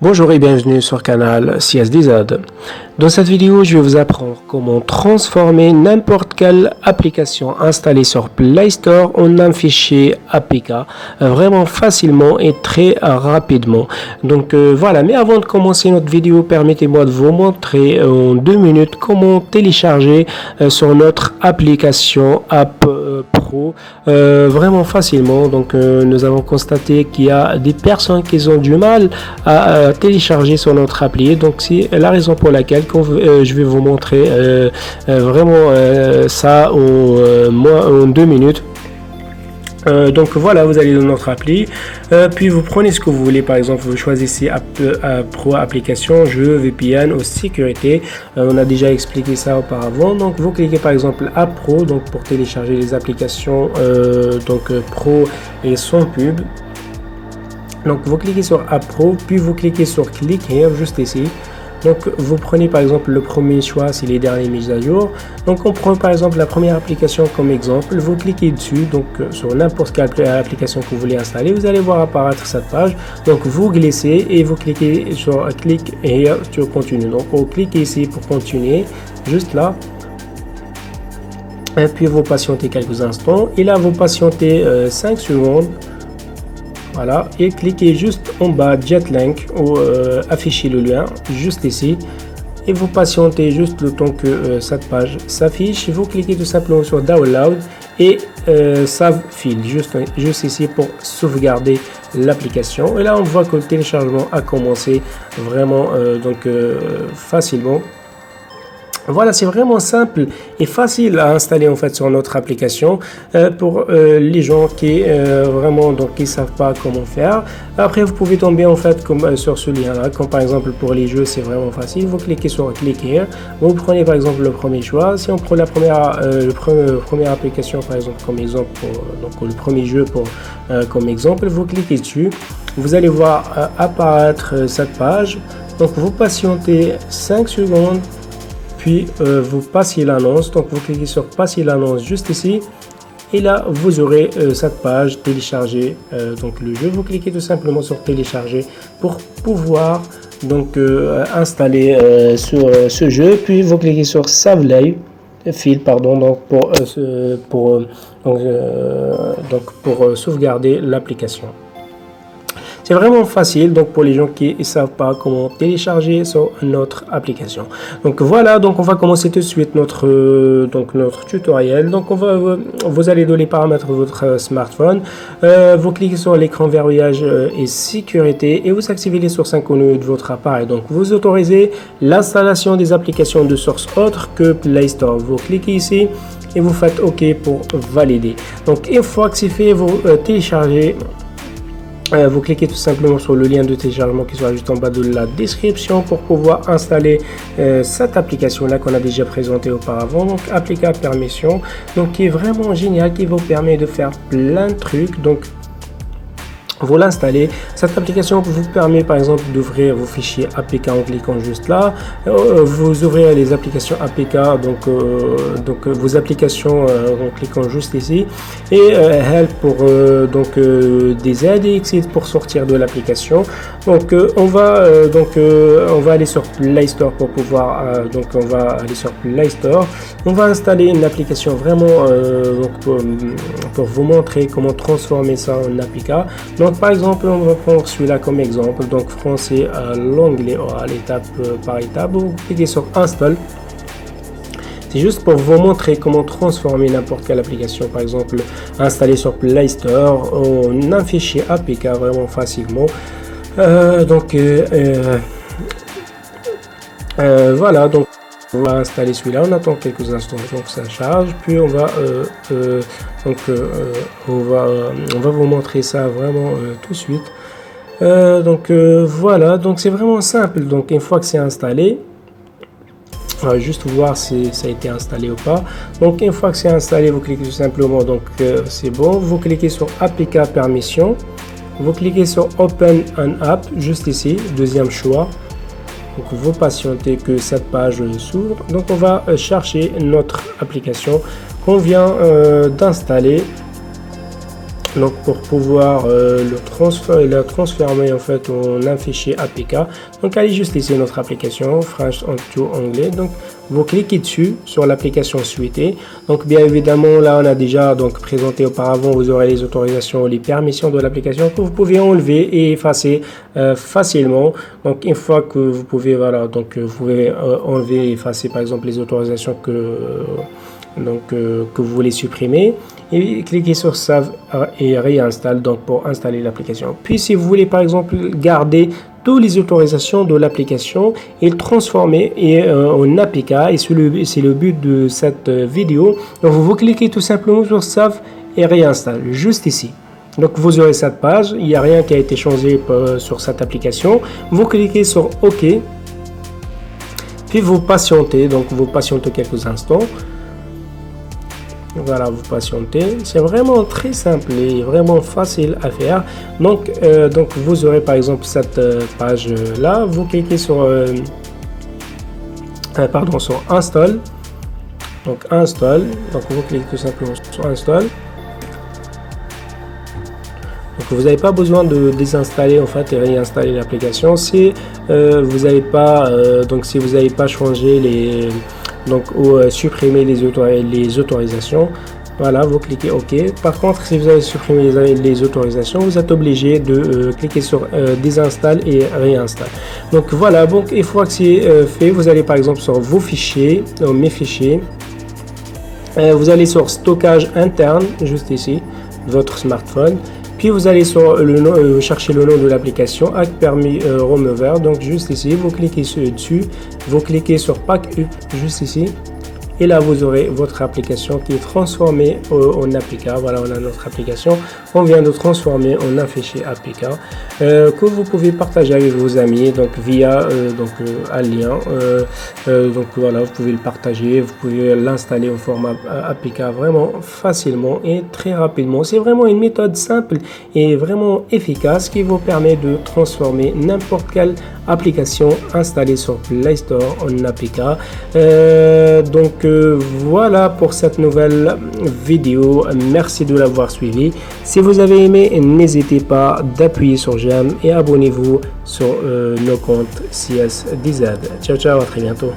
Bonjour et bienvenue sur le canal CSDZ. Dans cette vidéo, je vais vous apprendre comment transformer n'importe quelle application installée sur Play Store en un fichier APK vraiment facilement et très rapidement. Donc voilà, mais avant de commencer notre vidéo, permettez-moi de vous montrer en 2 minutes comment télécharger sur notre application App Pro vraiment facilement. Donc nous avons constaté qu'il y a des personnes qui ont du mal à télécharger sur notre appli, donc c'est la raison pour laquelle je vais vous montrer vraiment ça en 2 minutes. Donc voilà, vous allez dans notre appli, puis vous prenez ce que vous voulez. Par exemple, vous choisissez Pro application, jeu, VPN ou sécurité. On a déjà expliqué ça auparavant. Donc vous cliquez par exemple App Pro, donc pour télécharger les applications Pro et sans pub. Donc vous cliquez sur App Pro, puis vous cliquez sur Click Here juste ici. Donc vous prenez par exemple le premier choix, c'est les dernières mises à jour. Donc on prend par exemple la première application comme exemple, vous cliquez dessus, donc sur n'importe quelle application que vous voulez installer, vous allez voir apparaître cette page. Donc vous glissez et vous cliquez sur Click Here sur Continue. Donc vous cliquez ici pour continuer, juste là. Et puis vous patientez quelques instants, et là vous patientez 5 secondes. Voilà, et cliquez juste en bas Jetlink ou afficher le lien juste ici, et vous patientez juste le temps que cette page s'affiche. Vous cliquez tout simplement sur Download et Save File juste ici pour sauvegarder l'application. Et là on voit que le téléchargement a commencé vraiment facilement. Voilà, c'est vraiment simple et facile à installer en fait sur notre application pour les gens qui vraiment qui savent pas comment faire. Après, vous pouvez tomber en fait comme sur ce lien là, comme par exemple pour les jeux, c'est vraiment facile. Vous cliquez sur Click Here, vous prenez par exemple le premier choix. Si on prend la première application par exemple comme exemple, donc le premier jeu comme exemple, vous cliquez dessus, vous allez voir apparaître cette page. Donc vous patientez 5 secondes. Puis vous passez l'annonce, donc vous cliquez sur passer l'annonce juste ici, et là vous aurez cette page télécharger donc le jeu. Vous cliquez tout simplement sur télécharger pour pouvoir installer sur ce jeu, puis vous cliquez sur Save File pour sauvegarder l'application. C'est vraiment facile donc pour les gens qui ne savent pas comment télécharger sur notre application. Donc voilà, donc on va commencer tout de suite notre tutoriel. Donc vous allez dans les paramètres de votre smartphone, vous cliquez sur l'écran verrouillage et sécurité, et vous activez les sources inconnues de votre appareil. Donc vous autorisez l'installation des applications de sources autres que Play Store. Vous cliquez ici et vous faites OK pour valider. Donc une fois que c'est fait, vous téléchargez. Vous cliquez tout simplement sur le lien de téléchargement qui sera juste en bas de la description pour pouvoir installer cette application là qu'on a déjà présentée auparavant. Donc appliquer à permission, donc qui est vraiment génial, qui vous permet de faire plein de trucs. Donc vous l'installez. Cette application vous permet par exemple d'ouvrir vos fichiers APK en cliquant juste là. Vous ouvrez les applications APK, donc vos applications en cliquant juste ici, et Help pour des aides, et Exit pour sortir de l'application. Donc on va aller sur Play Store pour pouvoir on va installer une application vraiment pour vous montrer comment transformer ça en APK. Donc par exemple, on va prendre celui-là comme exemple, donc français à l'onglet oral, étape par étape. Vous cliquez sur Install. C'est juste pour vous montrer comment transformer n'importe quelle application, par exemple installée sur Play Store, en un fichier APK vraiment facilement. Voilà, donc on va installer celui-là, on attend quelques instants donc ça charge, puis on va vous montrer ça vraiment tout de suite. Voilà, donc c'est vraiment simple. Donc une fois que c'est installé, on va juste voir si ça a été installé ou pas. Donc une fois que c'est installé, vous cliquez tout simplement, donc c'est bon, vous cliquez sur APK permission, vous cliquez sur Open an App juste ici, deuxième choix. Donc vous patientez que cette page s'ouvre. Donc on va chercher notre application qu'on vient d'installer. Donc pour pouvoir la transformer en fait en un fichier APK. Donc allez juste ici notre application French to anglais. Donc vous cliquez dessus sur l'application souhaitée. Donc bien évidemment là on a déjà donc présenté auparavant, vous aurez les autorisations, les permissions de l'application que vous pouvez enlever et effacer facilement. Donc une fois que vous pouvez vous pouvez enlever et effacer par exemple les autorisations que vous voulez supprimer, et cliquez sur Save et réinstalle donc pour installer l'application. Puis si vous voulez par exemple garder toutes les autorisations de l'application et le transformer en APK, et c'est le but de cette vidéo, donc vous cliquez tout simplement sur Save et réinstalle juste ici. Donc vous aurez cette page, il n'y a rien qui a été changé sur cette application. Vous cliquez sur OK, puis vous patientez, donc vous patientez quelques instants. Voilà, vous patientez. C'est vraiment très simple et vraiment facile à faire. Donc vous aurez par exemple cette page là. Vous cliquez sur sur Install. Donc Install. Donc vous cliquez tout simplement sur Install. Donc vous n'avez pas besoin de désinstaller en fait et réinstaller l'application si vous n'avez pas si vous n'avez pas changé ou supprimer les autorisations. Voilà, vous cliquez OK. Par contre, si vous avez supprimé les autorisations, vous êtes obligé de cliquer sur désinstalle et réinstalle. Donc voilà, donc une fois que c'est fait, vous allez par exemple sur vos fichiers, mes fichiers, vous allez sur stockage interne juste ici, votre smartphone. Puis vous allez sur chercher le nom de l'application Hack Permis Remover. Donc juste ici, vous cliquez dessus, vous cliquez sur Pack Up juste ici. Et là, vous aurez votre application qui est transformée en APK. Voilà, on a notre application. On vient de transformer en un fichier APK que vous pouvez partager avec vos amis donc via un lien. Donc voilà, vous pouvez le partager, vous pouvez l'installer en format APK vraiment facilement et très rapidement. C'est vraiment une méthode simple et vraiment efficace qui vous permet de transformer n'importe quelle application installée sur Play Store en APK. Voilà pour cette nouvelle vidéo. Merci de l'avoir suivi. Si vous avez aimé, n'hésitez pas d'appuyer sur j'aime et abonnez-vous sur nos comptes CSDZ. Ciao ciao, à très bientôt.